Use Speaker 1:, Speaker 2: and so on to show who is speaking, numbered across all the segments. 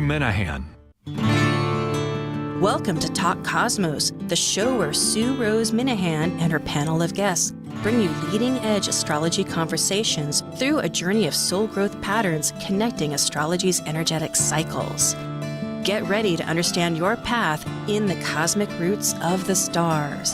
Speaker 1: Minahan.
Speaker 2: Welcome to Talk Cosmos, the show where Sue Rose Minahan and her panel of guests bring you leading-edge astrology conversations through a journey of soul growth patterns connecting astrology's energetic cycles. Get ready to understand your path in the cosmic roots of the stars.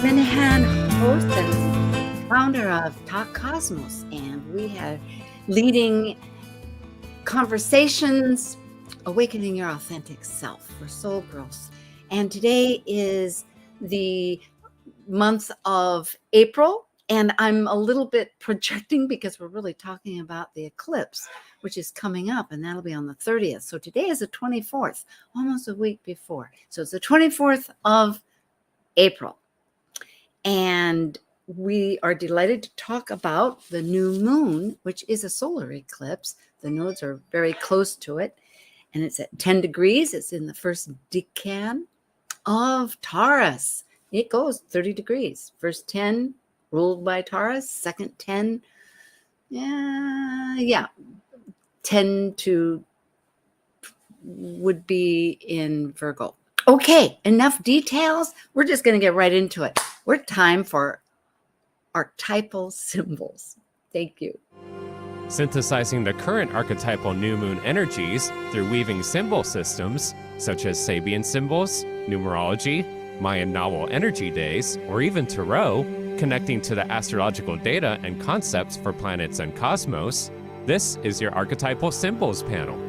Speaker 3: Minahan, host and founder of Talk Cosmos, and we have leading conversations, awakening your authentic self for soul growth. And today is the month of April, and I'm a little bit projecting because we're really talking about the eclipse, which is coming up, and that'll be on the 30th. So today is the 24th, almost a week before. So it's the 24th of April. And we are delighted to talk about the new moon, which is a solar eclipse. The nodes are very close to it, and it's at 10 degrees. It's in the first decan of Taurus. It goes 30 degrees. First 10 ruled by Taurus, second 10, 10 to would be in Virgo. Okay, enough details. We're just going to get right into it. We're time for archetypal symbols. Thank you.
Speaker 4: Synthesizing the current archetypal new moon energies through weaving symbol systems such as Sabian Symbols, Numerology, Mayan novel energy days, or even Tarot, connecting to the astrological data and concepts for planets and cosmos, this is your Archetypal Symbols panel.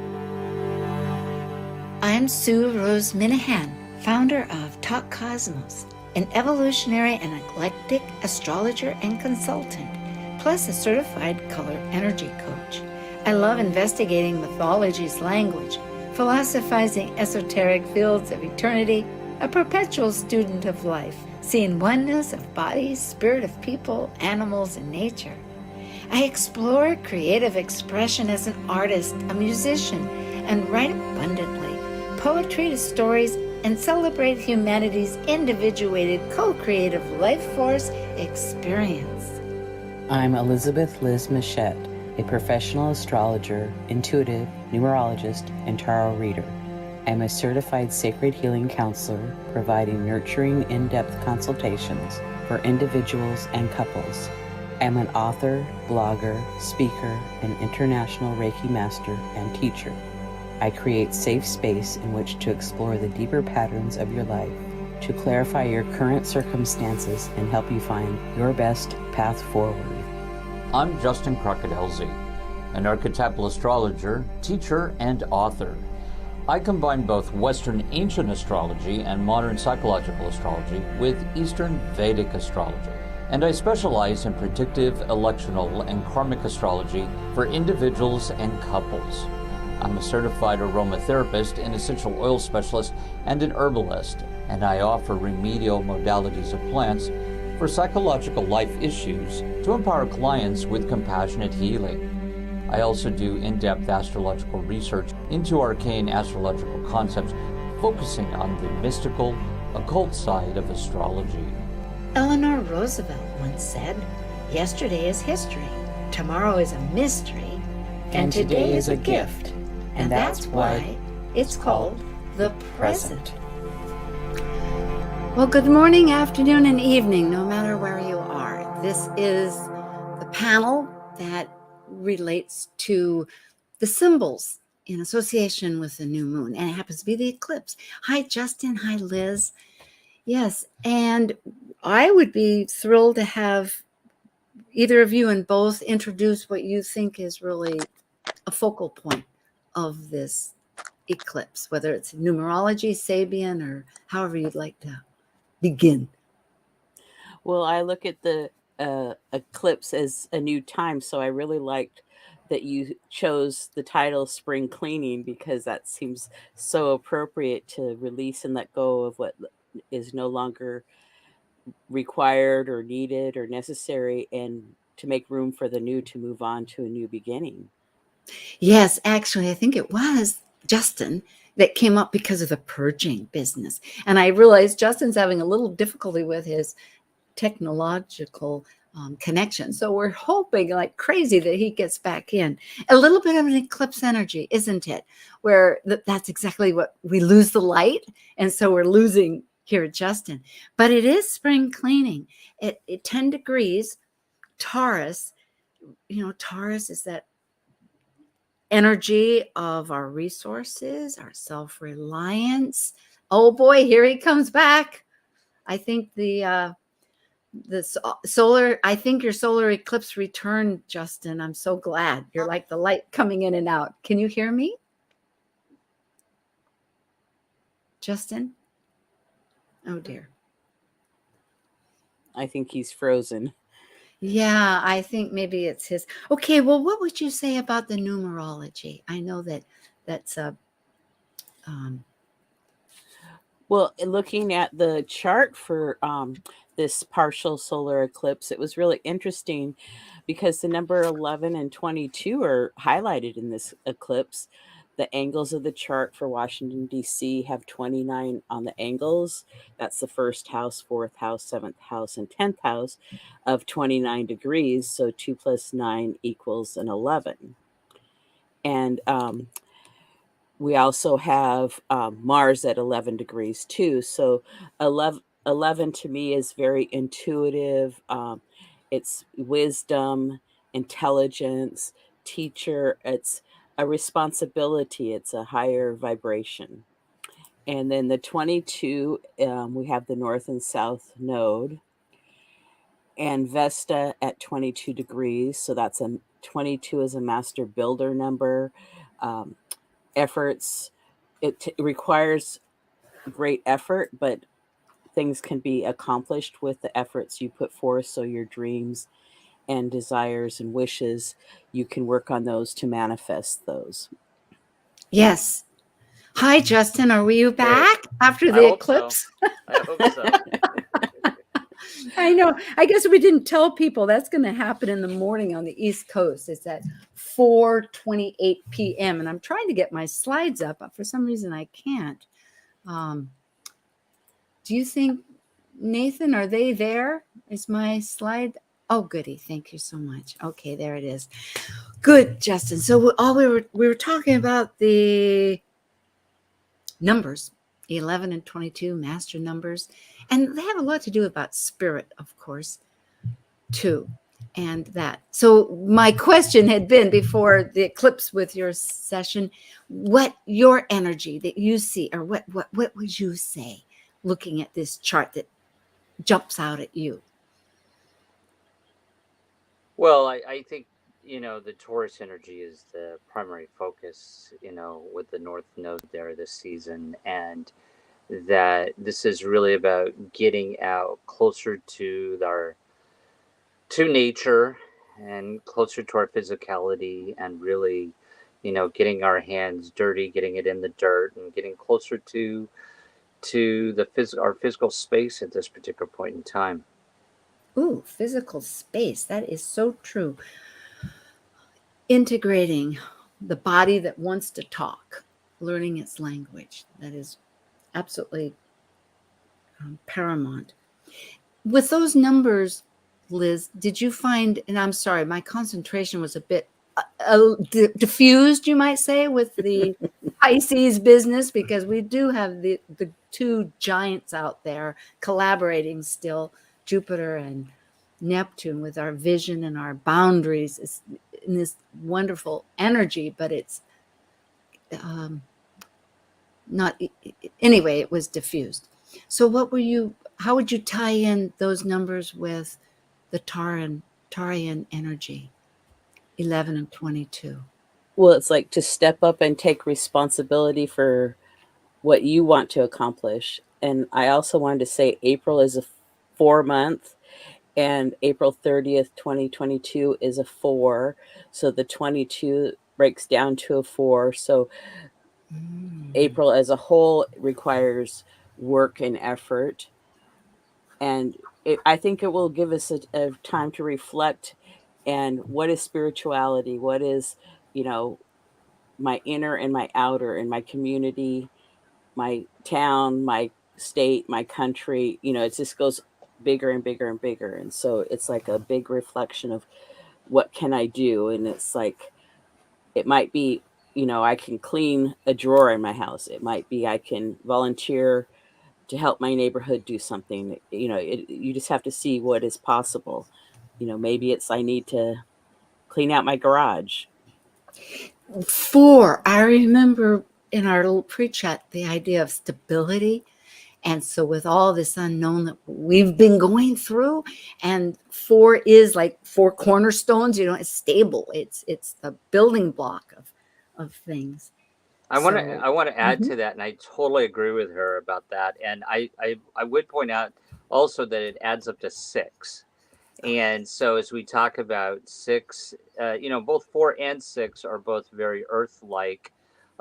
Speaker 3: I'm Sue Rose Minahan, founder of Talk Cosmos, an evolutionary and eclectic astrologer and consultant, plus a certified color energy coach. I love investigating mythology's language, philosophizing esoteric fields of eternity, a perpetual student of life, seeing oneness of bodies, spirit of people, animals, and nature. I explore creative expression as an artist, a musician, and write abundantly poetry to stories and celebrate humanity's individuated, co-creative life force experience.
Speaker 5: I'm Elizabeth Liz Machette, a professional astrologer, intuitive, numerologist, and tarot reader. I'm a certified sacred healing counselor, providing nurturing, in-depth consultations for individuals and couples. I'm an author, blogger, speaker, and international Reiki master and teacher. I create safe space in which to explore the deeper patterns of your life, to clarify your current circumstances and help you find your best path forward.
Speaker 6: I'm Justin Crocodile-Z, an archetypal astrologer, teacher, and author. I combine both Western ancient astrology and modern psychological astrology with Eastern Vedic astrology, and I specialize in predictive, electional, and karmic astrology for individuals and couples. I'm a certified aromatherapist, an essential oil specialist, and an herbalist, and I offer remedial modalities of plants for psychological life issues to empower clients with compassionate healing. I also do in-depth astrological research into arcane astrological concepts, focusing on the mystical, occult side of astrology.
Speaker 3: Eleanor Roosevelt once said, "Yesterday is history, tomorrow is a mystery, and today is a gift." And that's why it's called the present. Well, good morning, afternoon, and evening, no matter where you are. This is the panel that relates to the symbols in association with the new moon, and it happens to be the eclipse. Hi, Justin. Hi, Liz. Yes, and I would be thrilled to have either of you and both introduce what you think is really a focal point of this eclipse, whether it's numerology, Sabian, or however you'd like to begin.
Speaker 5: Well, I look at the eclipse as a new time, so I really liked that you chose the title Spring Cleaning, because that seems so appropriate to release and let go of what is no longer required or needed or necessary, and to make room for the new, to move on to a new beginning.
Speaker 3: Yes, actually, I think it was Justin that came up because of the purging business. And I realized Justin's having a little difficulty with his technological connection. So we're hoping like crazy that he gets back in. A little bit of an eclipse energy, isn't it? Where that's exactly what we lose the light. And so we're losing here, Justin. But it is spring cleaning. It 10 degrees, Taurus. Taurus is that energy of our resources, our self-reliance. Oh boy, here he comes back. I think the solar, I think your solar eclipse returned, Justin. I'm so glad. You're like the light coming in and out. Can you hear me? Justin? Oh dear.
Speaker 5: I think he's frozen.
Speaker 3: Yeah, I think maybe it's his. Okay, well, what would you say about the numerology? I know that's a
Speaker 5: Well, looking at the chart for this partial solar eclipse, it was really interesting because the number 11 and 22 are highlighted in this eclipse. The angles of the chart for Washington, D.C. have 29 on the angles. That's the first house, fourth house, seventh house, and 10th house of 29 degrees. So 2 plus 9 equals an 11. And we also have Mars at 11 degrees too. So 11 to me is very intuitive. It's wisdom, intelligence, teacher. It's a responsibility. It's a higher vibration. And then the 22, we have the north and south node. And Vesta at 22 degrees. So that's 22 is a master builder number. Efforts, it requires great effort, but things can be accomplished with the efforts you put forth. So your dreams and desires and wishes, you can work on those to manifest those.
Speaker 3: Yes. Hi, Justin. Are you back after the eclipse?
Speaker 6: I hope so.
Speaker 3: I know. I guess we didn't tell people that's going to happen in the morning on the East Coast. It's at 4:28 p.m. And I'm trying to get my slides up, but for some reason I can't. Do you think, Nathan, are they there? Is my slide? Oh, goody. Thank you so much. Okay, there it is. Good, Justin. So we were talking about the numbers, 11 and 22, master numbers. And they have a lot to do about spirit, of course, too. And that. So my question had been before the eclipse with your session, what your energy that you see, or what would you say looking at this chart that jumps out at you?
Speaker 6: Well, I think, the Taurus energy is the primary focus, with the North Node there this season. And that this is really about getting out closer to nature and closer to our physicality, and really, getting our hands dirty, getting it in the dirt, and getting closer to our physical space at this particular point in time.
Speaker 3: Ooh, physical space. That is so true. Integrating the body that wants to talk, learning its language. That is absolutely paramount. With those numbers, Liz, did you find, and I'm sorry, my concentration was a bit diffused, you might say, with the Pisces business, because we do have the two giants out there collaborating still, Jupiter and Neptune, with our vision and our boundaries. It's in this wonderful energy, but it's not, anyway, it was diffused. So how would you tie in those numbers with the Taurean energy, 11 and 22?
Speaker 5: Well, it's like to step up and take responsibility for what you want to accomplish. And I also wanted to say April is a 4-month, and April 30th, 2022 is a 4. So the 22 breaks down to a 4. So April as a whole requires work and effort. And I think it will give us a time to reflect. And what is spirituality? What is, my inner and my outer, and my community, my town, my state, my country? It just goes
Speaker 1: bigger and bigger and bigger. And so it's like a big reflection of what can I do? And it's like, it might be, I can clean a drawer in my house. It might be I can volunteer to help my neighborhood do something. You just have to see what is possible. Maybe it's I need to clean out my garage.
Speaker 3: 4, I remember in our little pre-chat the idea of stability. And so with all this unknown that we've been going through, and 4 is like 4 cornerstones, it's stable. It's the building block of things.
Speaker 6: I want to add to that, and I totally agree with her about that. And I would point out also that it adds up to 6. And so as we talk about 6, both 4 and 6 are both very Earth-like,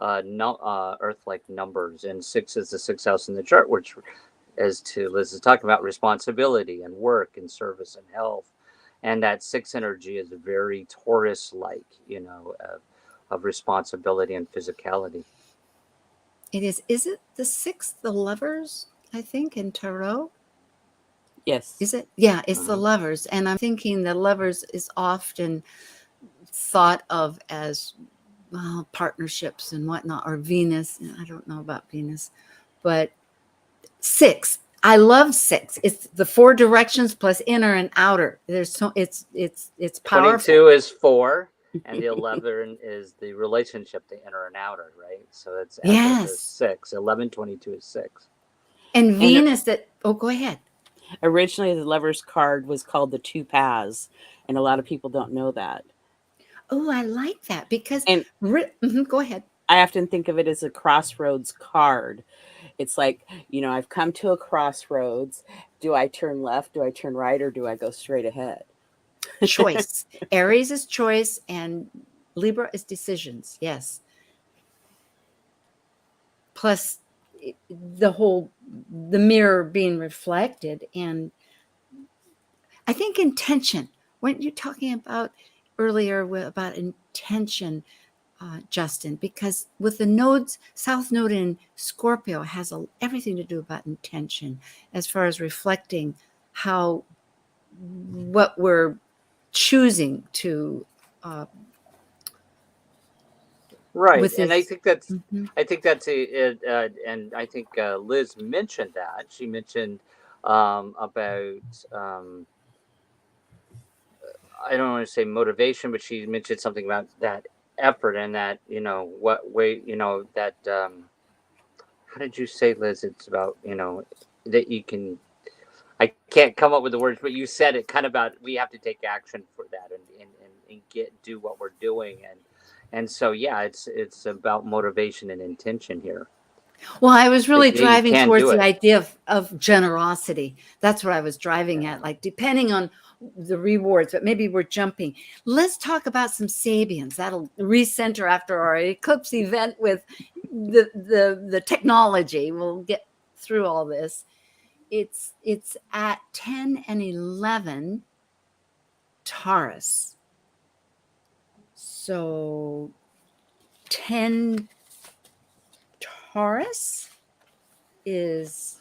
Speaker 6: Earth-like numbers. And 6 is the 6th house in the chart, which, as to Liz is talking about, responsibility and work and service and health. And that 6 energy is very Taurus-like, of responsibility and physicality.
Speaker 3: It is. Is it the 6th, the Lovers, I think, in Tarot?
Speaker 1: Yes.
Speaker 3: Is it? Yeah, it's the Lovers. And I'm thinking the Lovers is often thought of as partnerships and whatnot, or Venus. I don't know about Venus, but 6. I love 6. It's the 4 directions plus inner and outer. There's it's powerful.
Speaker 6: 22 is 4, and the 11 is the relationship, the inner and outer, right? So it's
Speaker 3: yes,
Speaker 6: 6. 11, 22 is 6.
Speaker 3: And Venus go ahead.
Speaker 1: Originally, the Lover's card was called the 2 Paths, and a lot of people don't know that.
Speaker 3: Oh, I like that because go ahead.
Speaker 1: I often think of it as a crossroads card. It's like, I've come to a crossroads. Do I turn left? Do I turn right? Or do I go straight ahead?
Speaker 3: Choice. Aries is choice and Libra is decisions. Yes. Plus the mirror being reflected. And I think intention. Weren't you talking about earlier about intention, Justin? Because with the nodes, South Node in Scorpio has everything to do about intention as far as reflecting what we're choosing to
Speaker 6: right. And I think that's it. And I think Liz mentioned that. She mentioned about I don't want to say motivation, but she mentioned something about that effort and that, what way, that how did you say, Liz? It's about, that you can, I can't come up with the words, but you said it kind of about, we have to take action for that and do what we're doing. And so, yeah, it's about motivation and intention here.
Speaker 3: Well, I was really driving towards the idea of generosity. That's what I was driving at, like depending on the rewards, but maybe we're jumping. Let's talk about some Sabians. That'll recenter after our eclipse event with the technology. We'll get through all this. It's at 10 and 11 Taurus. So 10 Taurus is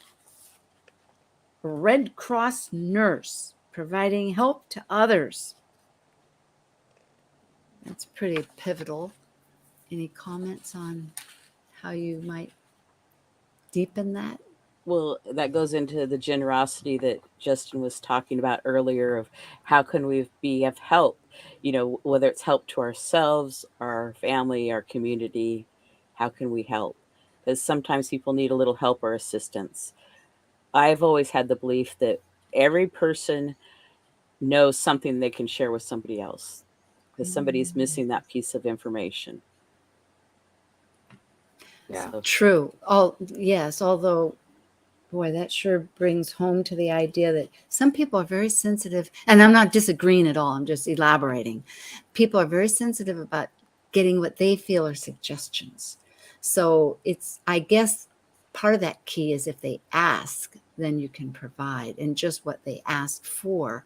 Speaker 3: a Red Cross nurse providing help to others. That's pretty pivotal. Any comments on how you might deepen that?
Speaker 1: Well, that goes into the generosity that Justin was talking about earlier of how can we be of help, whether it's help to ourselves, our family, our community, how can we help? Because sometimes people need a little help or assistance. I've always had the belief that every person knows something they can share with somebody else because somebody's missing that piece of information.
Speaker 6: Yeah,
Speaker 3: so. True. Yes, although, boy, that sure brings home to the idea that some people are very sensitive, and I'm not disagreeing at all, I'm just elaborating. People are very sensitive about getting what they feel are suggestions. So I guess part of that key is if they ask, then you can provide, and just what they ask for,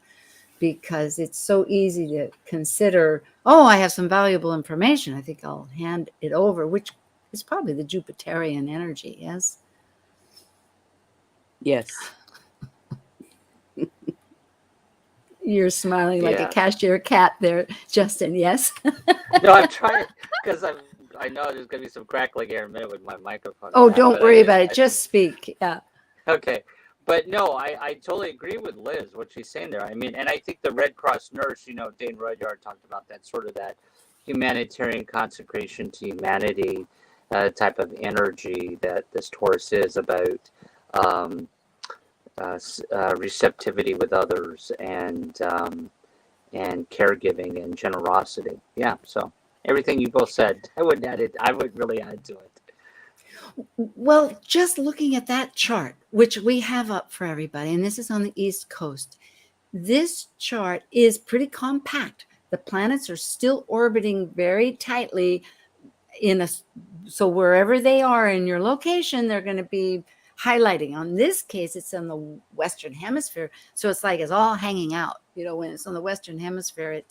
Speaker 3: because it's so easy to consider, I have some valuable information, I think I'll hand it over, which is probably the Jupiterian energy, yes?
Speaker 1: Yes.
Speaker 3: You're smiling like a
Speaker 7: Yeah.
Speaker 3: cashier cat there, Justin. Yes.
Speaker 7: No, I'm trying because I know there's gonna be some crackling here in a minute with my microphone.
Speaker 3: Oh,
Speaker 7: and that,
Speaker 3: don't
Speaker 7: but
Speaker 3: worry about it. Just speak. Yeah.
Speaker 7: Okay. But no, I totally agree with Liz, what she's saying there. I mean, and I think the Red Cross nurse, Dane Rudyard talked about that sort of that humanitarian consecration to humanity type of energy that this Taurus is about um, receptivity with others and caregiving and generosity. Yeah. So everything you both said, I would really add to it.
Speaker 3: Well, just looking at that chart, which we have up for everybody, and this is on the East Coast, this chart is pretty compact. The planets are still orbiting very tightly so wherever they are in your location, they're going to be highlighting. On this case, it's in the Western Hemisphere. So it's like it's all hanging out. When it's on the Western Hemisphere,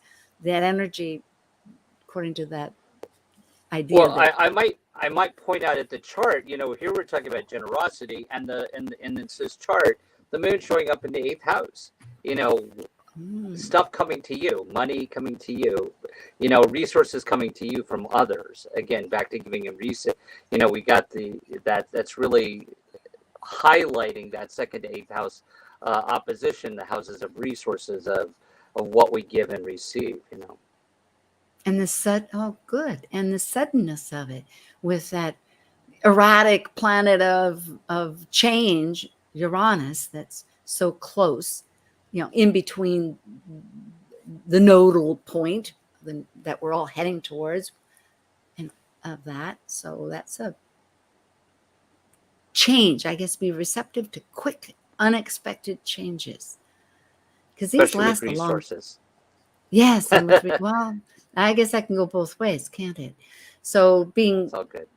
Speaker 3: that energy, according to that idea.
Speaker 7: Well, I might point out at the chart, here we're talking about generosity, and it's this chart, the moon showing up in the 8th house. Stuff coming to you, money coming to you, resources coming to you from others. Again, back to giving and reset. We got that's really highlighting that 2nd to 8th house opposition, the houses of resources of what we give and receive.
Speaker 3: And good. And the suddenness of it with that erratic planet of change, Uranus, that's so close, in between the nodal point that we're all heading towards, and of that. So that's a change. I guess be receptive to quick, unexpected changes. Because these
Speaker 7: Especially
Speaker 3: last
Speaker 7: with
Speaker 3: a long.
Speaker 7: resources.
Speaker 3: Yes, and well, I guess that can go both ways, can't it? So
Speaker 7: It's all good.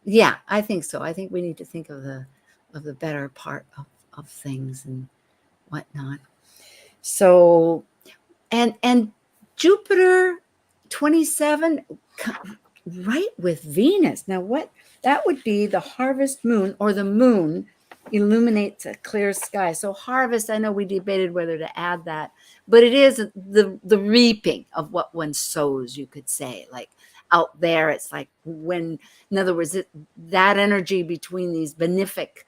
Speaker 3: Yeah, I think so. I think we need to think of the better part of things and whatnot. So, and Jupiter 27, right with Venus. Now, that would be the harvest moon, or the moon illuminates a clear sky. So harvest, I know we debated whether to add that, but it is the reaping of what one sows, you could say. Like out there, it's like in other words, that energy between these benefic,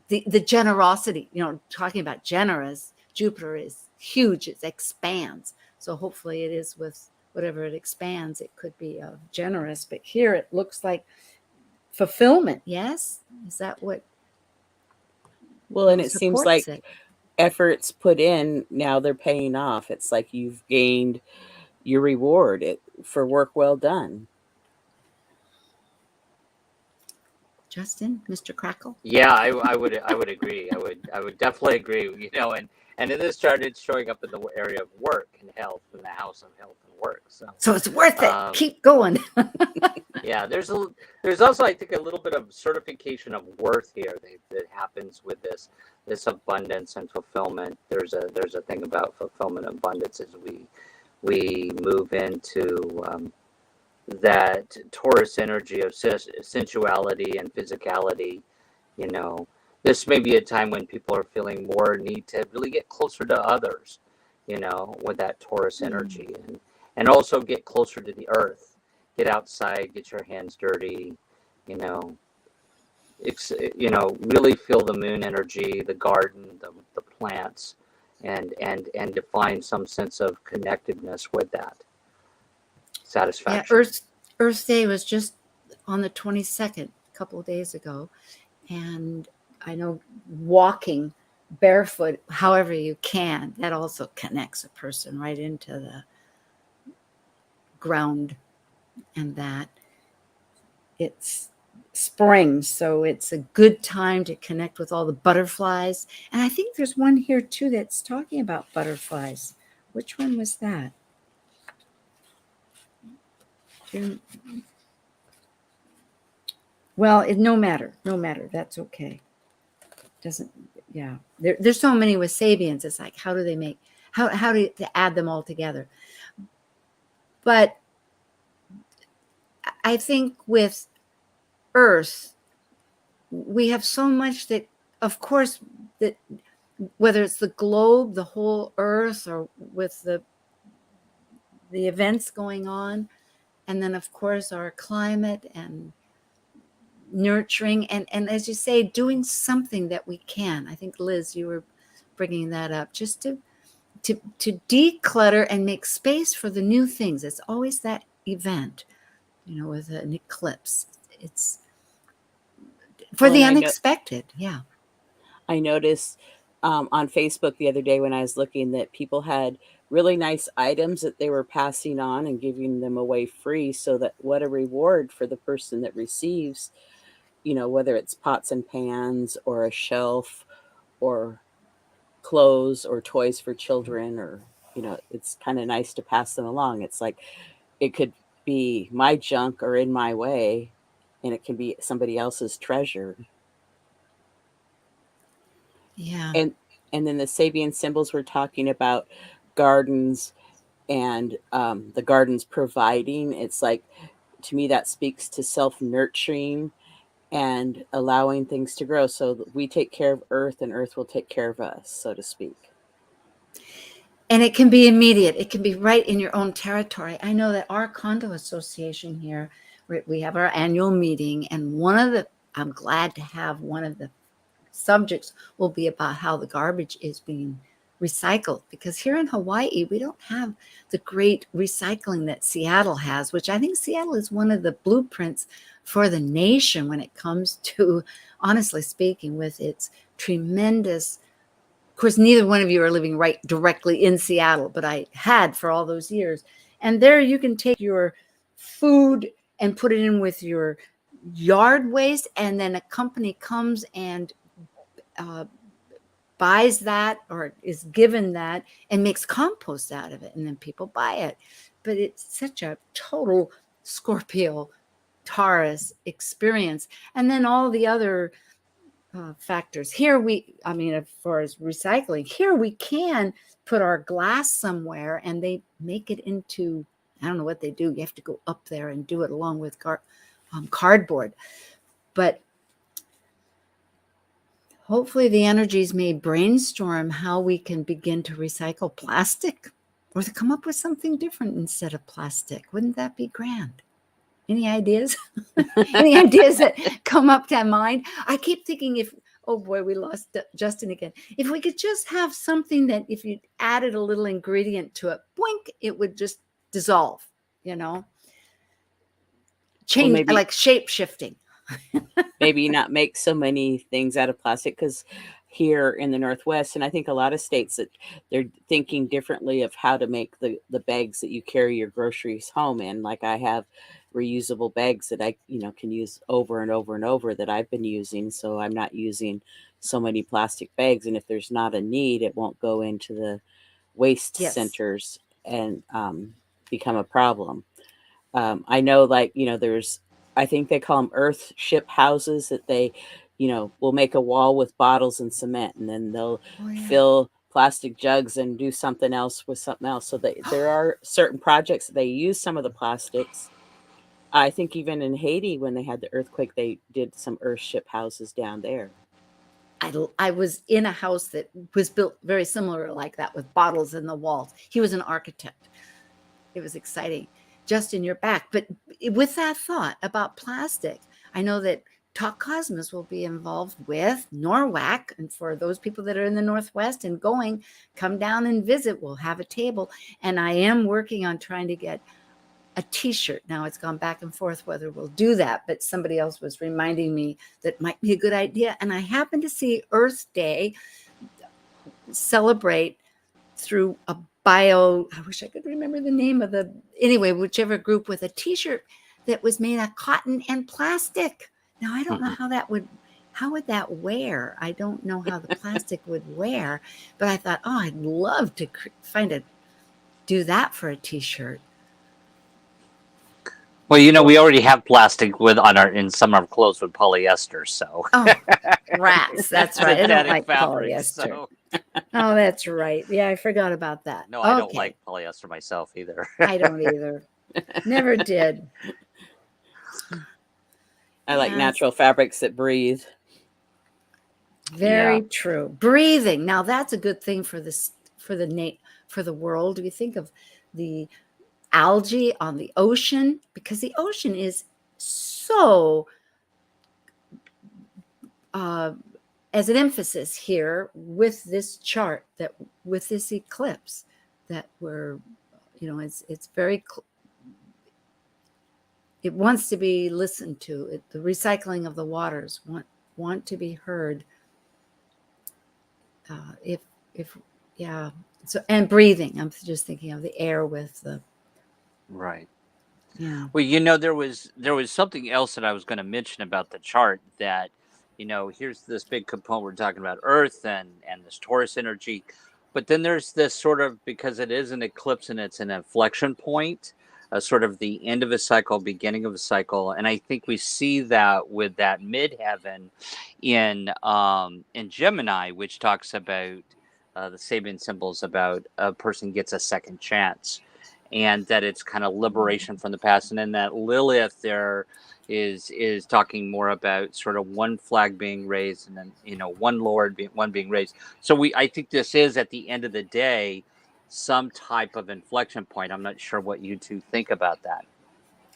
Speaker 3: the generosity, talking about generous, Jupiter is huge, it expands. So hopefully it is with whatever it expands, it could be generous. But here it looks like fulfillment. Yes? Is that what?
Speaker 1: Well, and it seems like efforts put in, now they're paying off. It's like you've gained your reward for work well done.
Speaker 3: Justin, Mr. Crackle?
Speaker 7: Yeah, I would agree. I would definitely agree. And in this chart, it's showing up in the area of work and health, in the house of health and work.
Speaker 3: So it's worth it. Keep going.
Speaker 7: Yeah, there's also, I think, a little bit of certification of worth here that happens with this abundance and fulfillment. There's a thing about fulfillment and abundance as we move into that Taurus energy of sensuality and physicality. This may be a time when people are feeling more need to really get closer to others, with that Taurus energy, and also get closer to the earth. Get outside, get your hands dirty, really feel the moon energy, the garden, the plants, and define some sense of connectedness with that. Satisfaction.
Speaker 3: Yeah, Earth Day was just on the 22nd, a couple of days ago. And I know walking barefoot, however you can, that also connects a person right into the ground. And that it's spring, so it's a good time to connect with all the butterflies. And I think there's one here too that's talking about butterflies. Which one was that? Well, no matter. That's okay. Doesn't. Yeah. There's so many with Sabians. It's like, how do to add them all together? But I think with Earth, we have so much that, of course, that whether it's the globe, the whole earth, or with the events going on. And then, of course, our climate and nurturing. And as you say, doing something that we can. I think, Liz, you were bringing that up, just to declutter and make space for the new things. It's always that event, with an eclipse. It's for
Speaker 1: Well,
Speaker 3: the
Speaker 1: and
Speaker 3: unexpected. Yeah.
Speaker 1: I noticed on Facebook the other day when I was looking that people had really nice items that they were passing on and giving them away free. So that what a reward for the person that receives, whether it's pots and pans or a shelf or clothes or toys for children, or, it's kind of nice to pass them along. It's like it could be my junk or in my way, and it can be somebody else's treasure.
Speaker 3: Yeah.
Speaker 1: And then the Sabian symbols were talking about gardens and the gardens providing. It's like, to me, that speaks to self-nurturing and allowing things to grow. So we take care of Earth and Earth will take care of us, so to speak.
Speaker 3: And it can be immediate. It can be right in your own territory. I know that our condo association here, we have our annual meeting, and I'm glad to have one of the subjects will be about how the garbage is being recycled, because here in Hawaii, we don't have the great recycling that Seattle has, which I think Seattle is one of the blueprints for the nation when it comes to, honestly speaking, with its tremendous. Of course, neither one of you are living right directly in Seattle, but I had for all those years. And there you can take your food and put it in with your yard waste, and then a company comes and buys that or is given that and makes compost out of it, and then people buy it. But it's such a total Scorpio Taurus experience. And then all the other factors here, as far as recycling, here we can put our glass somewhere and they make it into, I don't know what they do, you have to go up there and do it along with cardboard. But hopefully the energies may brainstorm how we can begin to recycle plastic, or to come up with something different instead of plastic. Wouldn't that be grand? Any ideas? Any ideas that come up to mind? I keep thinking, oh boy, we lost Justin again. If we could just have something that if you added a little ingredient to it, boink, it would just dissolve, change,
Speaker 1: maybe,
Speaker 3: like shape shifting.
Speaker 1: Maybe not make so many things out of plastic, because here in the Northwest, and I think a lot of states, that they're thinking differently of how to make the bags that you carry your groceries home in. Like I have reusable bags that I can use over and over and over that I've been using, so I'm not using so many plastic bags. And if there's not a need, it won't go into the waste centers and become a problem. I know, there's, I think they call them earth ship houses, that they, will make a wall with bottles and cement, and then they'll fill plastic jugs and do something else with something else. So there are certain projects that they use some of the plastics. I think even in Haiti, when they had the earthquake, they did some earth ship houses down there.
Speaker 3: I was in a house that was built very similar like that, with bottles in the walls. He was an architect. It was exciting. Just in your back. But with that thought about plastic, I know that Talk Cosmos will be involved with NORWAC. And for those people that are in the Northwest and come down and visit. We'll have a table. And I am working on trying to get a t-shirt. Now it's gone back and forth whether we'll do that, but somebody else was reminding me that might be a good idea. And I happened to see Earth Day celebrate through a I wish I could remember the name of whichever group, with a t-shirt that was made of cotton and plastic. Now, I don't know how would that wear? I don't know how the plastic would wear, but I thought, I'd love to do that for a t-shirt.
Speaker 7: Well, we already have plastic in some of our clothes with polyester, so.
Speaker 3: Oh, rats. That's right. I don't like
Speaker 7: fabric,
Speaker 3: polyester.
Speaker 7: So.
Speaker 3: Oh, that's right. Yeah, I forgot about that.
Speaker 7: No, I don't like polyester myself either.
Speaker 3: I don't either. Never did.
Speaker 1: I like natural fabrics that breathe.
Speaker 3: Very true. Breathing. Now that's a good thing for this, for the world. We think of the algae on the ocean, because the ocean is so, as an emphasis here with this chart, that with this eclipse, that we're, it's very, it wants to be listened to. The recycling of the waters want to be heard. So, and breathing. I'm just thinking of the air with the.
Speaker 7: Right.
Speaker 3: Yeah.
Speaker 7: Well, there was something else that I was going to mention about the chart, that, here's this big component, we're talking about Earth and this Taurus energy, but then there's this sort of, because it is an eclipse and it's an inflection point, sort of the end of a cycle, beginning of a cycle, and I think we see that with that midheaven in Gemini, which talks about the Sabian symbols, about a person gets a second chance, and that it's kind of liberation from the past. And then that Lilith there is talking more about sort of one flag being raised, and then one Lord being raised. So I think this is, at the end of the day, some type of inflection point. I'm not sure what you two think about that.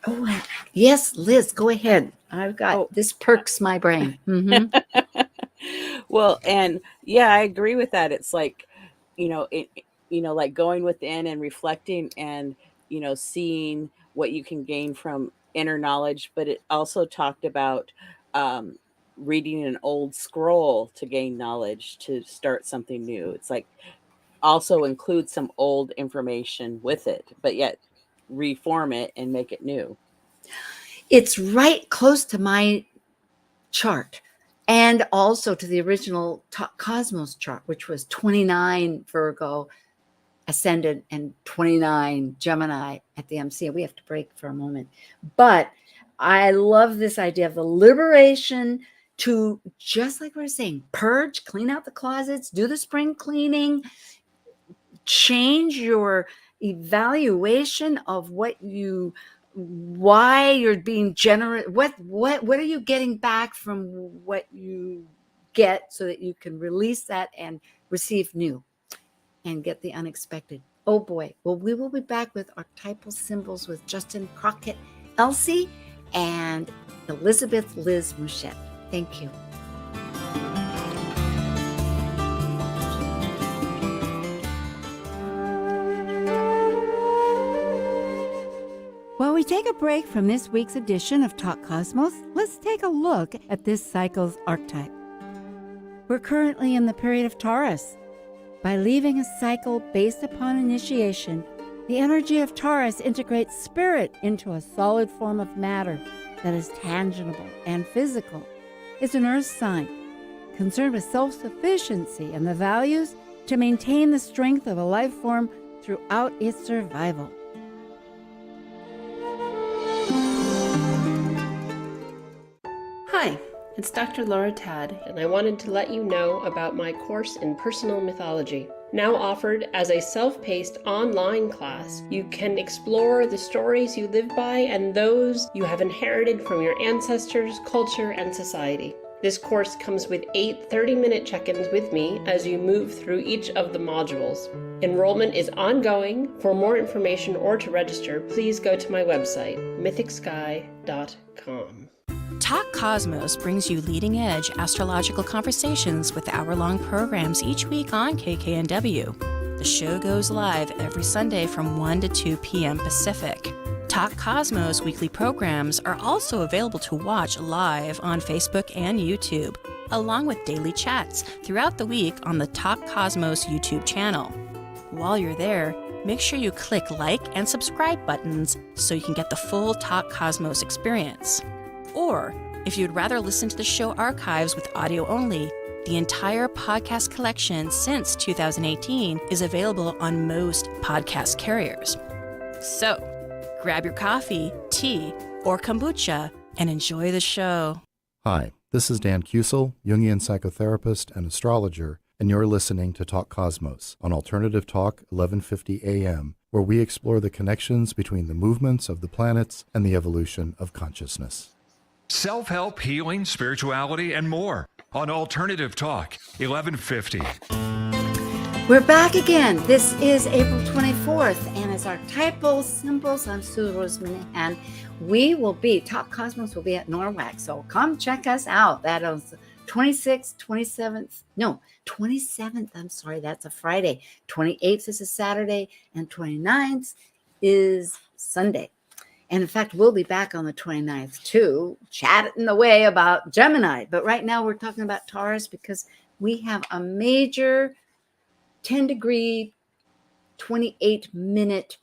Speaker 3: Oh, yes, Liz, go ahead. I've got this perks my brain. Mm-hmm.
Speaker 1: Well, and yeah, I agree with that. It's like, like going within and reflecting and, seeing what you can gain from inner knowledge. But it also talked about reading an old scroll to gain knowledge, to start something new. It's like, also include some old information with it, but yet reform it and make it new.
Speaker 3: It's right close to my chart, and also to the original Cosmos chart, which was 29 Virgo Ascendant and 29 Gemini at the MC. We have to break for a moment. But I love this idea of the liberation to, just like we were saying, purge, clean out the closets, do the spring cleaning, change your evaluation of why you're being generous. What are you getting back from what you get, so that you can release that and receive new and get the unexpected. Oh boy. Well, we will be back with Archetypal Symbols with Justin Crockett, Elsie, and Elizabeth Liz Mouchette. Thank you. While we take a break from this week's edition of Talk Cosmos, let's take a look at this cycle's archetype. We're currently in the period of Taurus. By leaving a cycle based upon initiation, the energy of Taurus integrates spirit into a solid form of matter that is tangible and physical. It's an earth sign, concerned with self-sufficiency and the values to maintain the strength of a life form throughout its survival.
Speaker 8: Hi, it's Dr. Laura Tad, and I wanted to let you know about my course in personal mythology. Now offered as a self-paced online class, you can explore the stories you live by and those you have inherited from your ancestors, culture, and society. This course comes with 8 30-minute check-ins with me as you move through each of the modules. Enrollment is ongoing. For more information or to register, please go to my website, mythicsky.com.
Speaker 2: Talk Cosmos brings you leading-edge astrological conversations with hour-long programs each week on KKNW. The show goes live every Sunday from 1 to 2 p.m. Pacific. Talk Cosmos weekly programs are also available to watch live on Facebook and YouTube, along with daily chats throughout the week on the Talk Cosmos YouTube channel. While you're there, make sure you click like and subscribe buttons so you can get the full Talk Cosmos experience. Or, if you'd rather listen to the show archives with audio only, the entire podcast collection since 2018 is available on most podcast carriers. So, grab your coffee, tea, or kombucha and enjoy the show.
Speaker 9: Hi, this is Dan Kusel, Jungian psychotherapist and astrologer, and you're listening to Talk Cosmos on Alternative Talk 1150 AM, where we explore the connections between the movements of the planets and the evolution of consciousness.
Speaker 10: Self-help, healing, spirituality, and more. on Alternative Talk, 1150.
Speaker 3: We're back again. This is April 24th, and as Archetypal Symbols, I'm Sue Rose Minahan. We will be, Talk Cosmos will be at NORWAC, so come check us out. That is 26th, 27th, I'm sorry, that's a Friday. 28th is a Saturday, and 29th is Sunday. And in fact, we'll be back on the 29th too, chatting away about Gemini. But right now we're talking about Taurus because we have a major 10-degree, 28-minute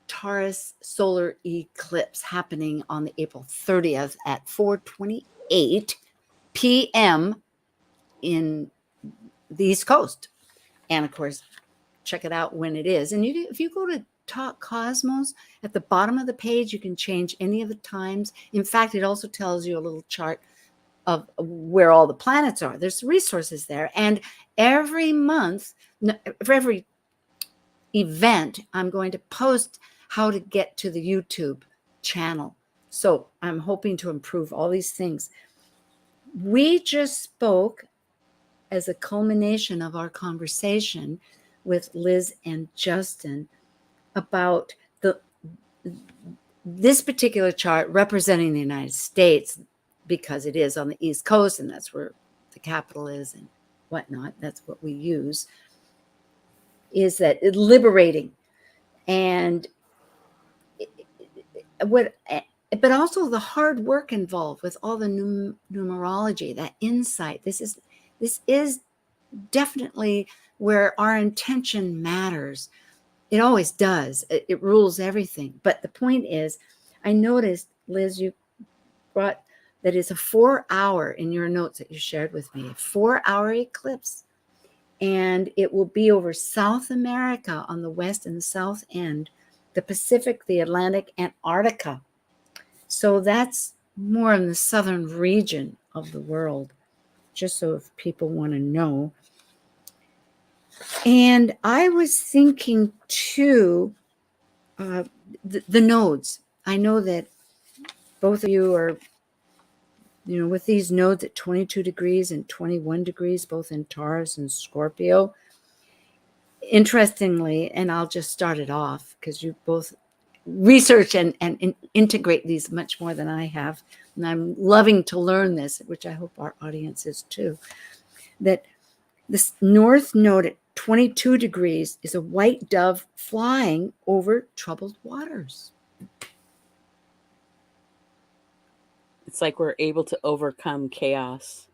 Speaker 3: Taurus solar eclipse happening on the April 30th at 4:28 p.m. in the East Coast. And of course, check it out when it is. And if you go to Talk Cosmos, at the bottom of the page, you can change any of the times. In fact, it also tells you a little chart of where all the planets are. There's resources there. And every month, for every event, I'm going to post how to get to the YouTube channel. So I'm hoping to improve all these things. We just spoke as a culmination of our conversation with Liz and Justin about this particular chart representing the United States, because it is on the East Coast and that's where the capital is and whatnot. That's what we use. Is that it liberating and but also the hard work involved with all the numerology, that insight. This is definitely where our intention matters. It always does. It rules everything. But the point is, I noticed, Liz, you brought that it's a 4-hour in your notes that you shared with me, a 4-hour eclipse. And it will be over South America on the west and the south end, the Pacific, the Atlantic, Antarctica. So that's more in the southern region of the world, just so if people want to know. And I was thinking too, the nodes. I know that both of you are, with these nodes at 22 degrees and 21 degrees, both in Taurus and Scorpio. Interestingly, and I'll just start it off because you both research and integrate these much more than I have. And I'm loving to learn this, which I hope our audience is too, that this north node at 22 degrees is a white dove flying over troubled waters.
Speaker 1: It's like we're able to overcome chaos,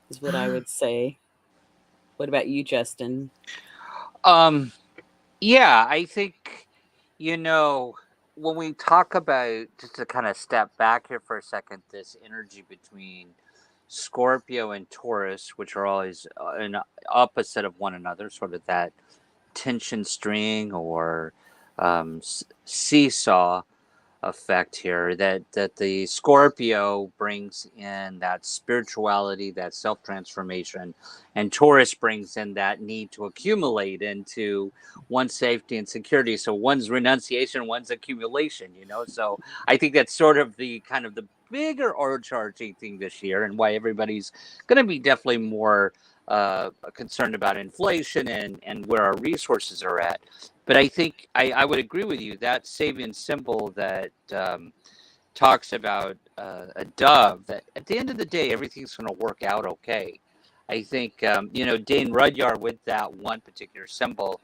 Speaker 1: is what I would say. What about you, Justin?
Speaker 7: Yeah, I think, when we talk about, just to kind of step back here for a second, this energy between Scorpio and Taurus, which are always an opposite of one another, sort of that tension string or seesaw effect here, that the Scorpio brings in that spirituality, that self-transformation, and Taurus brings in that need to accumulate into one's safety and security. So one's renunciation, one's accumulation, so I think that's sort of the kind of the bigger overcharging thing this year, and why everybody's going to be definitely more concerned about inflation and where our resources are at. But I think I would agree with you, that Sabian symbol that talks about a dove, that at the end of the day, everything's going to work out okay. I think, Dane Rudyard with that one particular symbol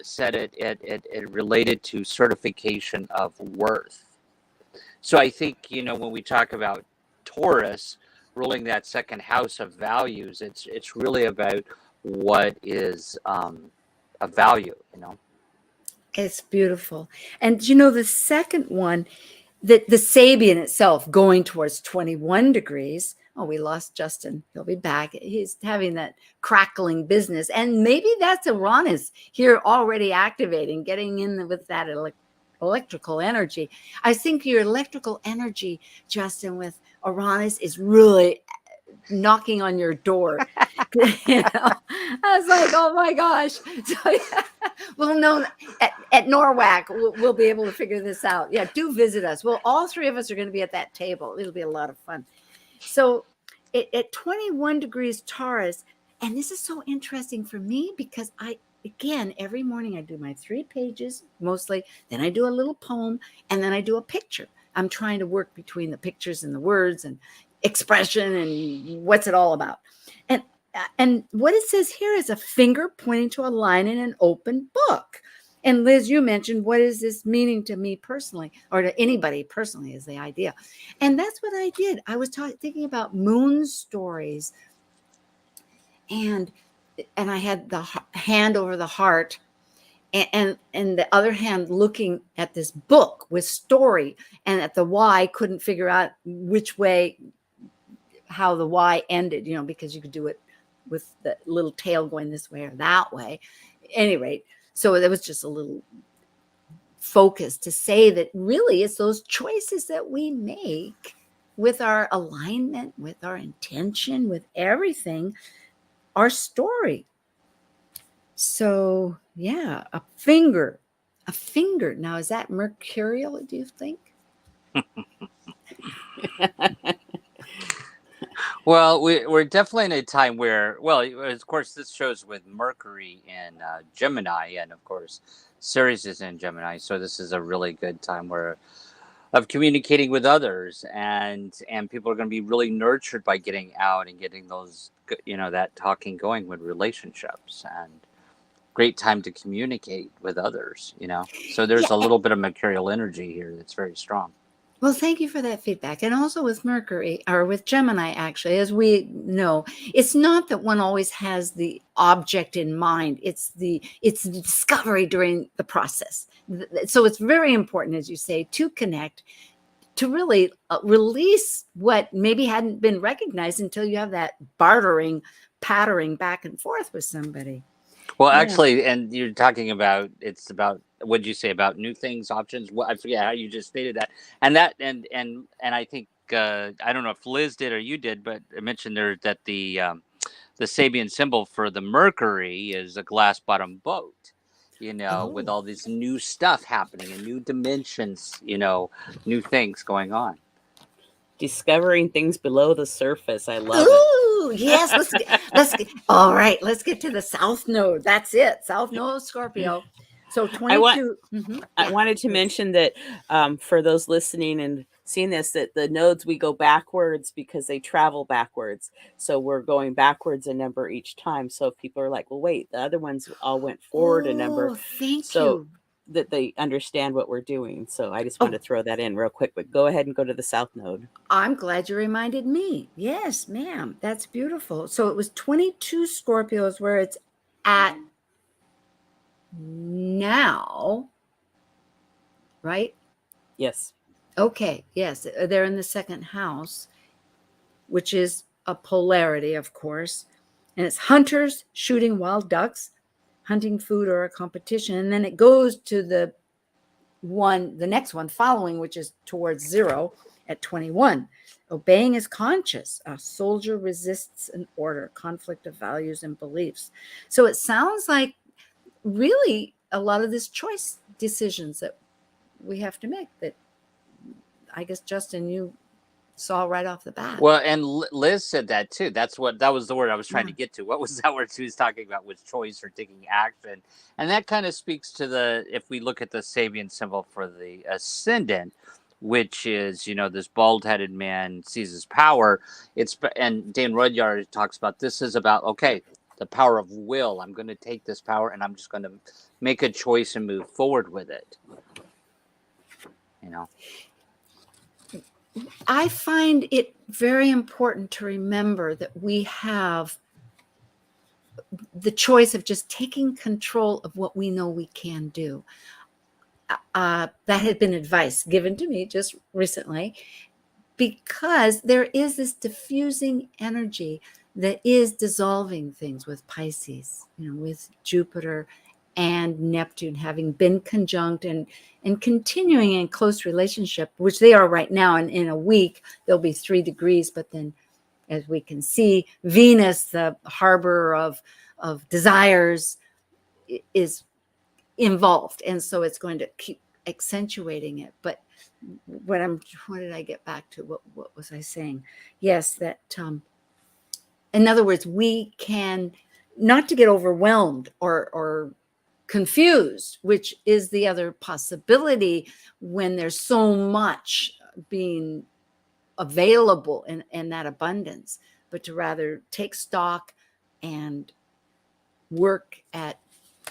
Speaker 7: said it related to certification of worth. So I think, when we talk about Taurus ruling that second house of values, it's really about what is a value,
Speaker 3: It's beautiful. And the second one, the Sabian itself going towards 21 degrees. Oh, we lost Justin. He'll be back. He's having that crackling business. And maybe that's Uranus here already activating, getting in with that electrical energy. I think your electrical energy, Justin, with Uranus is really knocking on your door. I was like, oh my gosh. So yeah, we'll know at NORWAC, we'll be able to figure this out. Yeah, do visit us. Well, all three of us are going to be at that table. It'll be a lot of fun. So at 21 degrees Taurus, and this is so interesting for me because again, every morning I do my 3 pages mostly, then I do a little poem, and then I do a picture. I'm trying to work between the pictures and the words and expression and what's it all about. And what it says here is a finger pointing to a line in an open book. And Liz, you mentioned, what is this meaning to me personally, or to anybody personally, is the idea. And that's what I did. I was thinking about moon stories, and I had the hand over the heart, and the other hand looking at this book with story, and at the Y couldn't figure out which way, how the Y ended, because you could do it with the little tail going this way or that way. At any rate, so there was just a little focus to say that really it's those choices that we make with our alignment, with our intention, with everything, our story. So yeah, a finger. Now, is that mercurial, do you think?
Speaker 7: Well, we're definitely in a time where, well, of course, this shows with Mercury in Gemini, and of course, Ceres is in Gemini. So this is a really good time where of communicating with others, and people are going to be really nurtured by getting out and getting those, that talking going with relationships, and great time to communicate with others. So there's a little bit of mercurial energy here that's very strong.
Speaker 3: Well, thank you for that feedback. And also with Mercury, or with Gemini, actually, as we know, it's not that one always has the object in mind. It's the discovery during the process. So it's very important, as you say, to connect, to really release what maybe hadn't been recognized until you have that pattering back and forth with somebody.
Speaker 7: Well, actually, and you're talking about, it's about, what'd you say about new things, options? Well, I forget how you just stated that. And I think, I don't know if Liz did or you did, but I mentioned there that the Sabian symbol for the Mercury is a glass bottom boat, with all this new stuff happening and new dimensions, new things going on.
Speaker 1: Discovering things below the surface. I love
Speaker 3: it. Yes, let's get all right. Let's get to the South Node. That's it. South Node, Scorpio. So 22.
Speaker 1: I wanted to mention that for those listening and seeing this, that the nodes, we go backwards because they travel backwards. So we're going backwards a number each time. So if people are like, well, wait, the other ones all went forward a number.
Speaker 3: Thank you.
Speaker 1: That they understand what we're doing. So I just want to throw that in real quick, but go ahead and go to the South Node.
Speaker 3: I'm glad you reminded me. Yes, ma'am. That's beautiful. So it was 22 Scorpios where it's at now, right?
Speaker 1: Yes.
Speaker 3: Okay. Yes. They're in the second house, which is a polarity, of course. And it's hunters shooting wild ducks, hunting food or a competition. And then it goes to the next one following, which is towards 0 at 21. Obeying is conscious. A soldier resists an order, conflict of values and beliefs. So it sounds like really a lot of this choice decisions that we have to make, that I guess, Justin, you saw right off the bat.
Speaker 7: Well, and Liz said that too. That was the word I was trying to get to. What was that word she was talking about with choice or taking action? And that kind of speaks to if we look at the Sabian symbol for the Ascendant, which is, this bald-headed man seizes power. And Dan Rudyard talks about, this is about, okay, the power of will. I'm going to take this power and I'm just going to make a choice and move forward with it.
Speaker 3: I find it very important to remember that we have the choice of just taking control of what we know we can do. That had been advice given to me just recently, because there is this diffusing energy that is dissolving things with Pisces, with Jupiter and Neptune having been conjunct and continuing in close relationship, which they are right now. And in a week, there'll be 3 degrees. But then, as we can see, Venus, the harbor of desires, is involved. And so it's going to keep accentuating it. But what did I get back to? What was I saying? Yes, that in other words, we can not to get overwhelmed or confused, which is the other possibility when there's so much being available in that abundance, but to rather take stock and work at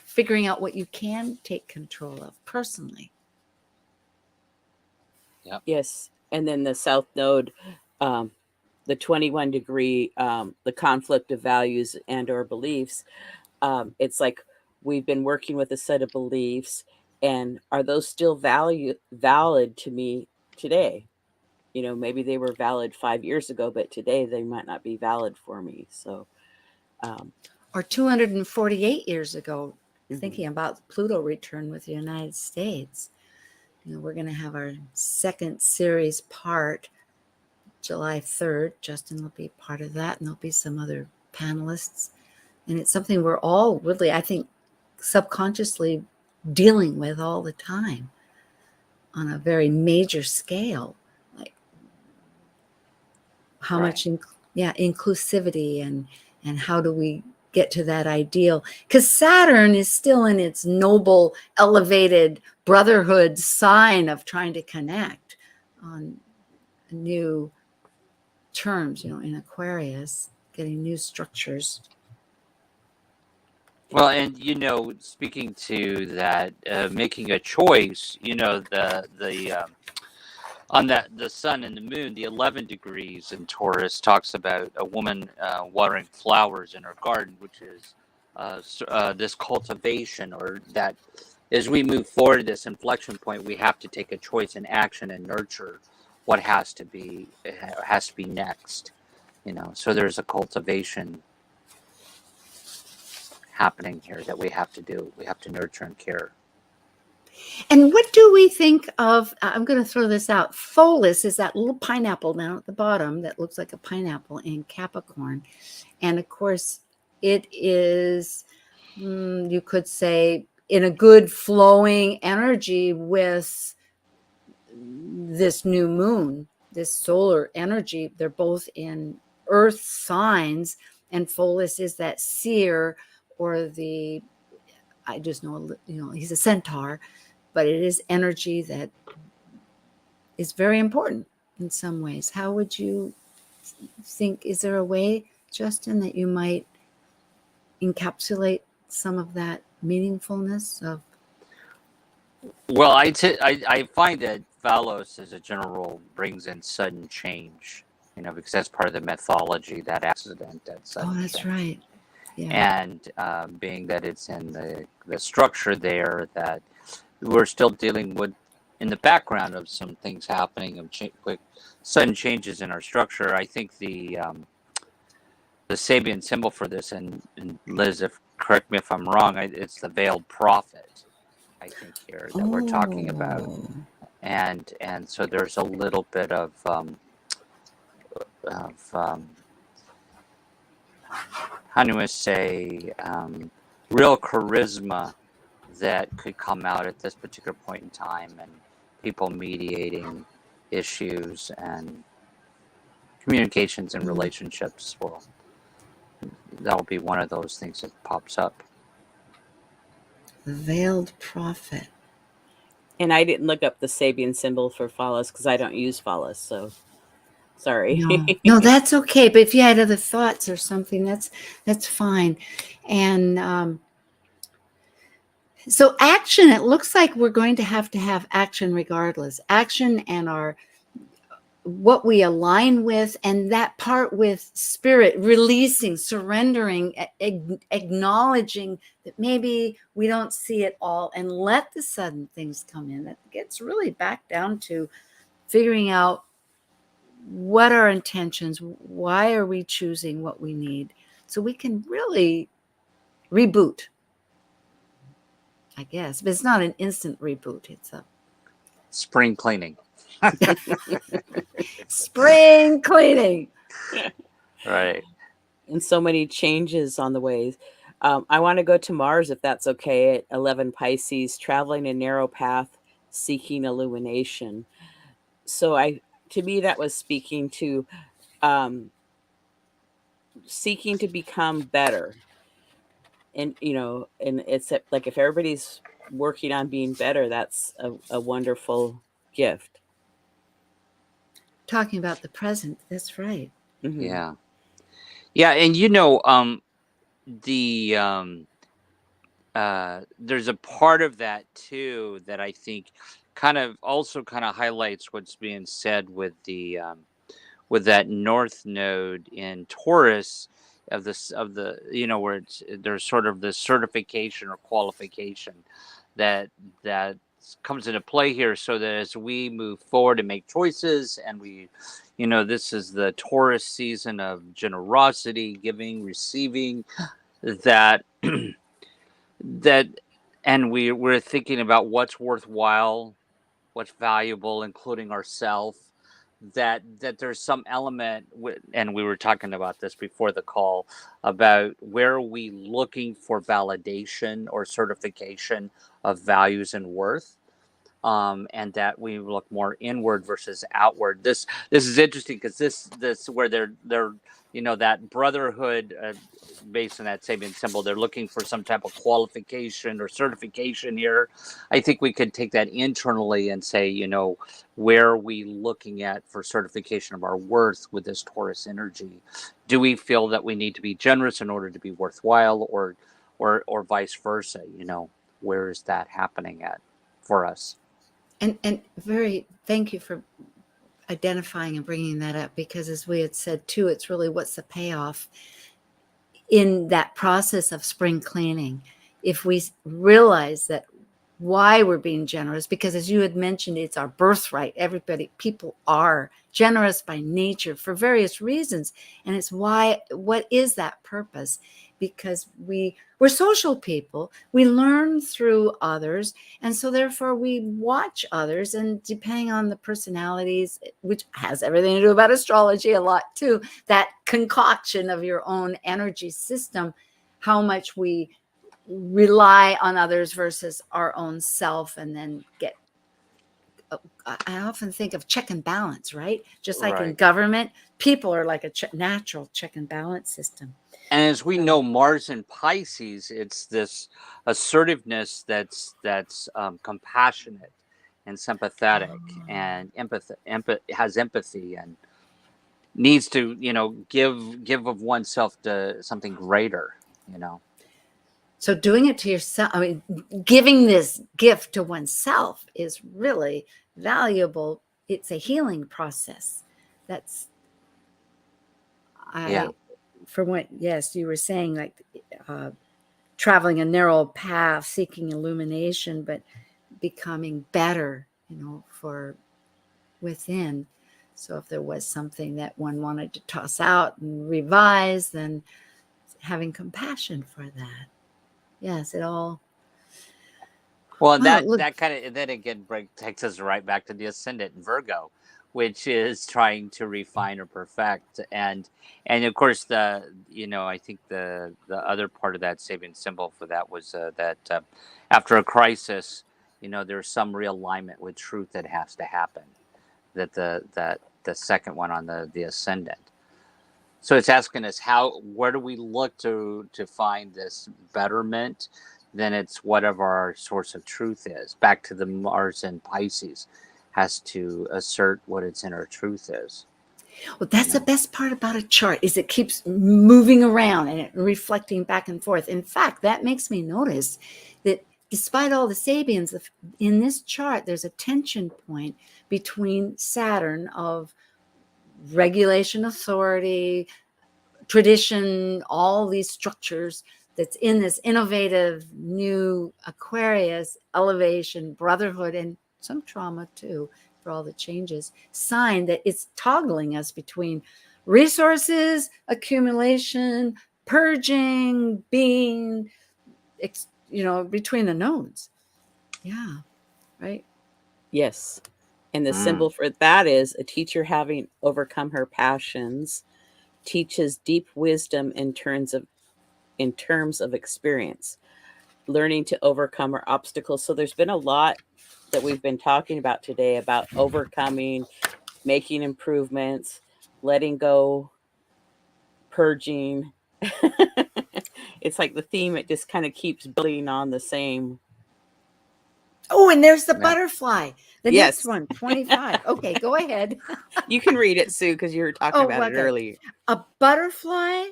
Speaker 3: figuring out what you can take control of personally.
Speaker 1: Yes. And then the South Node, the 21 degree, the conflict of values and or beliefs. It's like we've been working with a set of beliefs, and are those still valid to me today? You know, maybe they were valid 5 years ago, but today they might not be valid for me. So,
Speaker 3: Or 248 years ago,
Speaker 1: mhm.
Speaker 3: thinking about Pluto return with the United States. You know, we're going to have our second series part July 3rd. Justin will be part of that, and there'll be some other panelists. And it's something we're all really, I think, subconsciously dealing with all the time on a very major scale. Like how much, inclusivity and how do we get to that ideal? Because Saturn is still in its noble, elevated brotherhood sign of trying to connect on new terms, you know, in Aquarius, getting new structures.
Speaker 7: Well, and you know, speaking to that, making a choice, you know, on that the sun and the moon, the 11 degrees in Taurus talks about a woman watering flowers in her garden, which is this cultivation, or that as we move forward, this inflection point, we have to take a choice in action and nurture what has to be next. You know, so there's a cultivation happening here that we have to do. We have to nurture and care.
Speaker 3: And what do we think of? I'm going to throw this out. Pholus is that little pineapple down at the bottom that looks like a pineapple in Capricorn. And of course, it is, you could say, in a good flowing energy with this new moon, this solar energy. They're both in earth signs, and Pholus is that seer, or the, I just know, you know, he's a centaur, but it is energy that is very important in some ways. How would you think, is there a way, Justin, that you might encapsulate some of that meaningfulness of?
Speaker 7: Well, I find that Valos as a general brings in sudden change, you know, because that's part of the mythology, that accident, that sudden
Speaker 3: Oh, that's
Speaker 7: change.
Speaker 3: right. Yeah.
Speaker 7: And being that it's in the structure there, that we're still dealing with in the background of some things happening of quick sudden changes in our structure. I think the Sabian symbol for this, and Liz, correct me if I'm wrong, it's the veiled prophet, I think, here that we're talking about. And so there's a little bit of how do I say, real charisma that could come out at this particular point in time, and people mediating issues and communications and relationships. Well, that'll be one of those things that pops up.
Speaker 3: The veiled prophet.
Speaker 1: And I didn't look up the Sabian symbol for Phallus because I don't use Phallus, so sorry.
Speaker 3: No, that's okay. But if you had other thoughts or something, that's fine. And so action, it looks like we're going to have action regardless. Action and what we align with, and that part with spirit, releasing, surrendering, acknowledging that maybe we don't see it all, and let the sudden things come in. That gets really back down to figuring out what our intentions, why are we choosing what we need, so we can really reboot, I guess. But it's not an instant reboot. It's a
Speaker 7: spring cleaning.
Speaker 3: Spring cleaning.
Speaker 7: Right.
Speaker 1: And so many changes on the ways. I want to go to Mars, if that's okay, at 11 Pisces, traveling a narrow path, seeking illumination. So to me, that was speaking to seeking to become better. And, and it's like if everybody's working on being better, that's a wonderful gift.
Speaker 3: Talking about the present, that's right.
Speaker 1: Mm-hmm.
Speaker 7: Yeah. Yeah. And, the, there's a part of that too that I think kind of highlights what's being said with with that north node in Taurus of the where there's sort of the certification or qualification that comes into play here, so that as we move forward and make choices, and this is the Taurus season of generosity, giving, receiving, that that and we're thinking about what's worthwhile, what's valuable, including ourselves, that there's some element and we were talking about this before the call, about where are we looking for validation or certification of values and worth, and that we look more inward versus outward. This is interesting because this where they're that brotherhood, based on that Sabian symbol, they're looking for some type of qualification or certification here. I think we could take that internally and say, where are we looking at for certification of our worth with this Taurus energy? Do we feel that we need to be generous in order to be worthwhile, or vice versa? Where is that happening at for us?
Speaker 3: And thank you for identifying and bringing that up, because as we had said too, it's really what's the payoff in that process of spring cleaning. If we realize that why we're being generous, because as you had mentioned, it's our birthright. People are generous by nature for various reasons. And it's what is that purpose? Because we're social people. We learn through others. And so therefore we watch others, and depending on the personalities, which has everything to do about astrology a lot too, that concoction of your own energy system, how much we rely on others versus our own self, and then I often think of check and balance, right? Just like in government, people are like a natural check and balance system.
Speaker 7: And as we know, Mars in Pisces, it's this assertiveness that's compassionate and sympathetic, and has empathy, and needs to give of oneself to something greater.
Speaker 3: So doing it to yourself, giving this gift to oneself is really valuable. It's a healing process. Yes, you were saying, like, traveling a narrow path, seeking illumination, but becoming better, for within. So if there was something that one wanted to toss out and revise, then having compassion for that. Yes, it all.
Speaker 7: Well, that kind of then again takes us right back to the Ascendant in Virgo, which is trying to refine or perfect, and of course I think the other part of that Sabian symbol for that was that after a crisis, there's some realignment with truth that has to happen. That the second one on the Ascendant. So it's asking us where do we look to find this betterment? Then it's whatever our source of truth is. Back to the Mars in Pisces, has to assert what its inner truth is.
Speaker 3: Well, that's the best part about a chart, is it keeps moving around and reflecting back and forth. In fact, that makes me notice that despite all the Sabians, in this chart, there's a tension point between Saturn of regulation, authority, tradition, all these structures, that's in this innovative new Aquarius, elevation, brotherhood, and some trauma too, for all the changes, sign that it's toggling us between resources, accumulation, purging, being, between the nodes. Yeah, right?
Speaker 1: Yes. And the symbol for that is a teacher having overcome her passions, teaches deep wisdom in terms of experience, learning to overcome our obstacles. So there's been a lot that we've been talking about today about overcoming, making improvements, letting go, purging. It's like the theme, it just kind of keeps building on the same.
Speaker 3: Oh, and there's the
Speaker 7: Yeah.
Speaker 3: butterfly. The
Speaker 1: Yes.
Speaker 3: next one, 25. Okay, go ahead.
Speaker 1: You can read it, Sue, because you were talking about it
Speaker 3: okay.
Speaker 1: earlier.
Speaker 3: A butterfly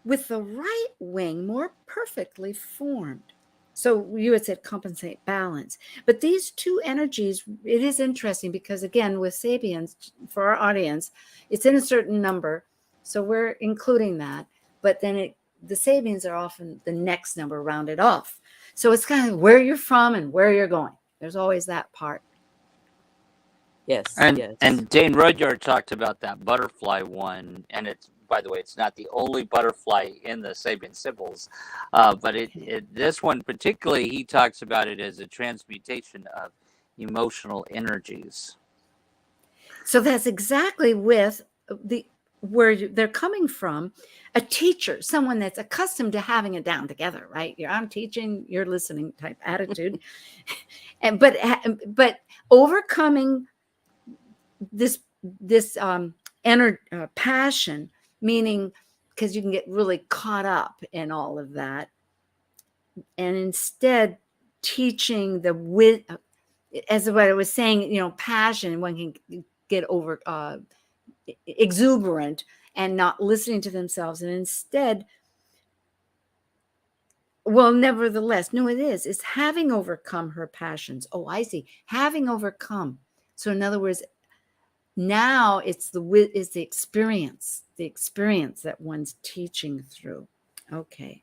Speaker 3: with the right wing more perfectly formed. So you had said compensate, balance. But these two energies, it is interesting because, again, with Sabians, for our audience, it's in a certain number. So we're including that. But then the Sabians are often the next number rounded off. So it's kind of where you're from and where you're going. There's always that part.
Speaker 1: Yes.
Speaker 7: And
Speaker 1: yes.
Speaker 7: and Dane Rudyard talked about that butterfly one, and it's, by the way, it's not the only butterfly in the Sabian Symbols, but this one particularly, he talks about it as a transmutation of emotional energies.
Speaker 3: So that's exactly with where they're coming from. A teacher, someone that's accustomed to having it down together, right? I'm teaching, you're listening type attitude, and but overcoming this passion, meaning because you can get really caught up in all of that, and instead teaching as what I was saying, passion, one can get over exuberant and not listening to themselves, and instead, nevertheless, no, it's having overcome her passions. Oh, I see, having overcome. So in other words, now it's the experience that one's teaching through. Okay.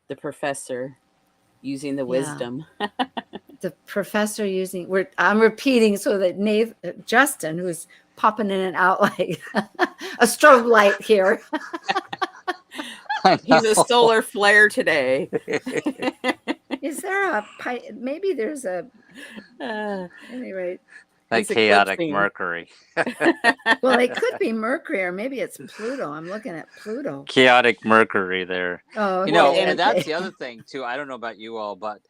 Speaker 1: The professor using the wisdom.
Speaker 3: The professor using, I'm repeating so that Justin, who's popping in and out like a strobe light here.
Speaker 1: He's a solar flare today.
Speaker 3: Is there maybe there's anyway.
Speaker 7: Like chaotic Mercury.
Speaker 3: Well, it could be Mercury, or maybe it's Pluto. I'm looking at Pluto.
Speaker 7: Chaotic Mercury there.
Speaker 3: Oh,
Speaker 7: and that's the other thing too. I don't know about you all, but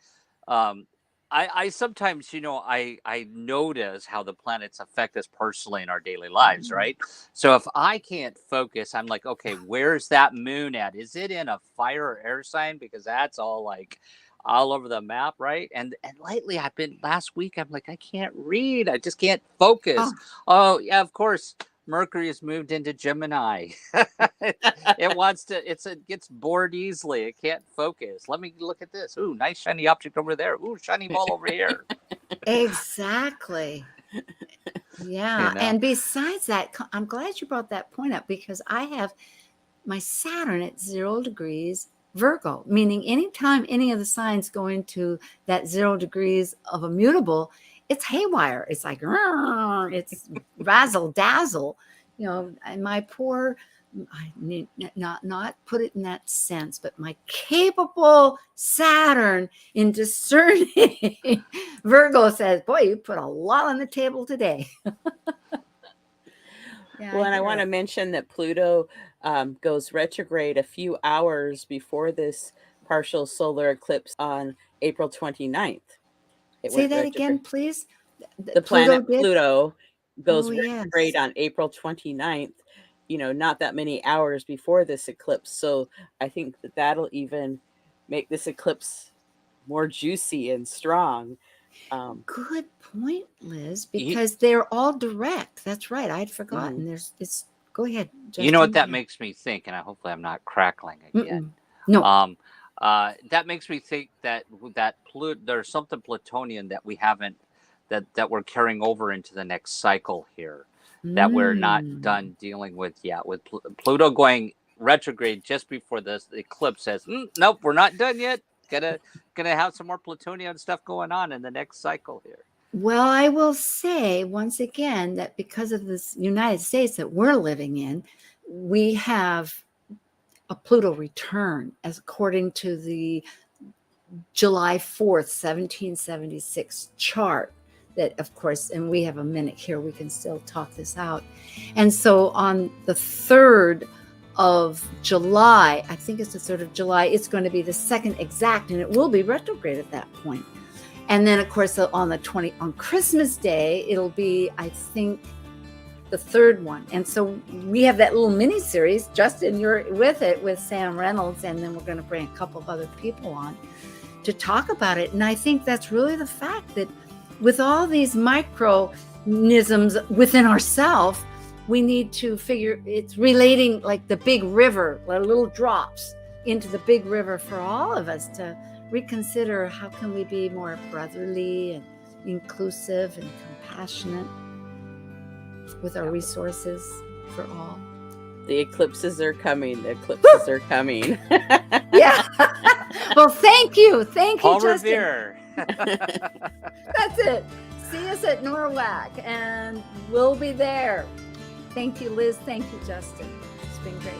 Speaker 7: I sometimes, I notice how the planets affect us personally in our daily lives, right? So if I can't focus, I'm like, okay, where's that moon at? Is it in a fire or air sign? Because that's all like all over the map, right? And lately last week, I'm like, I can't read. I just can't focus. Oh yeah, of course. Mercury has moved into Gemini. It gets bored easily. It can't focus. Let me look at this. Ooh, nice shiny object over there. Ooh, shiny ball over here.
Speaker 3: Exactly. Yeah. And besides that, I'm glad you brought that point up, because I have my Saturn at 0 degrees Virgo, meaning anytime any of the signs go into that 0 degrees of a mutable, it's haywire. It's like, it's razzle dazzle, and my poor, I need not put it in that sense, but my capable Saturn in discerning Virgo says, boy, you put a lot on the table today.
Speaker 1: Well, and I want to mention that Pluto goes retrograde a few hours before this partial solar eclipse on April 29th.
Speaker 3: Say that again, please.
Speaker 1: The planet Pluto goes retrograde on April 29th, not that many hours before this eclipse. So I think that'll even make this eclipse more juicy and strong.
Speaker 3: Good point, Liz, because they're all direct. That's right. I'd forgotten. Go ahead, Justin.
Speaker 7: You know what that makes me think, and hopefully I'm not crackling again.
Speaker 3: No.
Speaker 7: That makes me think that there's something Plutonian that we haven't, that we're carrying over into the next cycle here, that we're not done dealing with yet. With Pluto going retrograde just before the eclipse says, nope, we're not done yet. Gonna have some more Plutonian stuff going on in the next cycle here.
Speaker 3: Well, I will say once again that because of this United States that we're living in, we have a Pluto return, as according to the July 4th, 1776 chart. That, of course, and we have a minute here, we can still talk this out. And so on the 3rd of July, I think it's the 3rd of July, it's going to be the second exact, and it will be retrograde at that point. And then, of course, on Christmas Day, it'll be, I think, the third one. And so we have that little mini series. Justin, you're with it with Sam Reynolds, and then we're going to bring a couple of other people on to talk about it. And I think that's really the fact that with all these micronisms within ourselves, we need to figure it's relating like the big river, like little drops into the big river for all of us to reconsider how can we be more brotherly and inclusive and compassionate with our resources for all.
Speaker 1: The eclipses are coming. The eclipses are coming.
Speaker 3: Yeah. Well, thank you. Thank you,
Speaker 7: Au
Speaker 3: Justin.
Speaker 7: revoir.
Speaker 3: That's it. See us at NORWAC, and we'll be there. Thank you, Liz. Thank you, Justin. It's been great.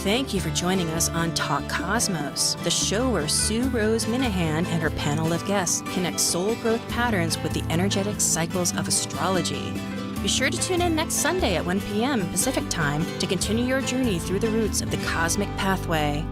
Speaker 2: Thank you for joining us on Talk Cosmos, the show where Sue Rose Minahan and her panel of guests connect soul growth patterns with the energetic cycles of astrology. Be sure to tune in next Sunday at 1 p.m. Pacific Time to continue your journey through the roots of the cosmic pathway.